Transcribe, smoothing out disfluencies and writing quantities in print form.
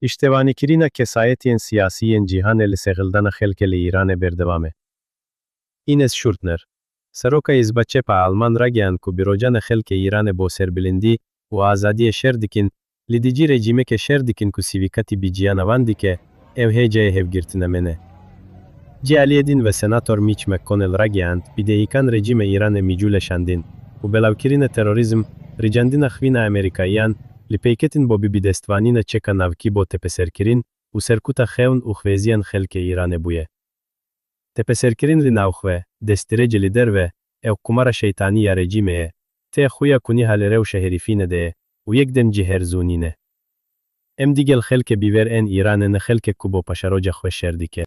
İştevanikirin kesayetiyen siyasiyen cihan eli seğildana xelkeli İran'e berdevame. Ines Schurtner. Seroka izbaçepa Alman ragian ku birojana xelke İran'e bo serbilindi, u azadiye şerdikin, lidici rejimeke şerdikin ku sivikati biciyana vandike, ev heceye hevgirtinemene. Cialiyedin ve senatör Mitch McConnell ragiant, bideikan rejime İran'e miculeşandin, u belavkirine terörizm, ricandina xvina Amerikayan, li peyketin bo bibidestvanina çeka navki bo tepeserkirin, u serkuta xewn u xveziyan xelke İran'e buye. Tepeserkirin li navxve, destirece lider ve, ev kumara şeytani ya rejimeye, te xuya kuni halerev şeherifine de, u yekdem ciherzunine. Em digel xelke biver en İran'e ne xelke kubo paşaroca xve şerdike.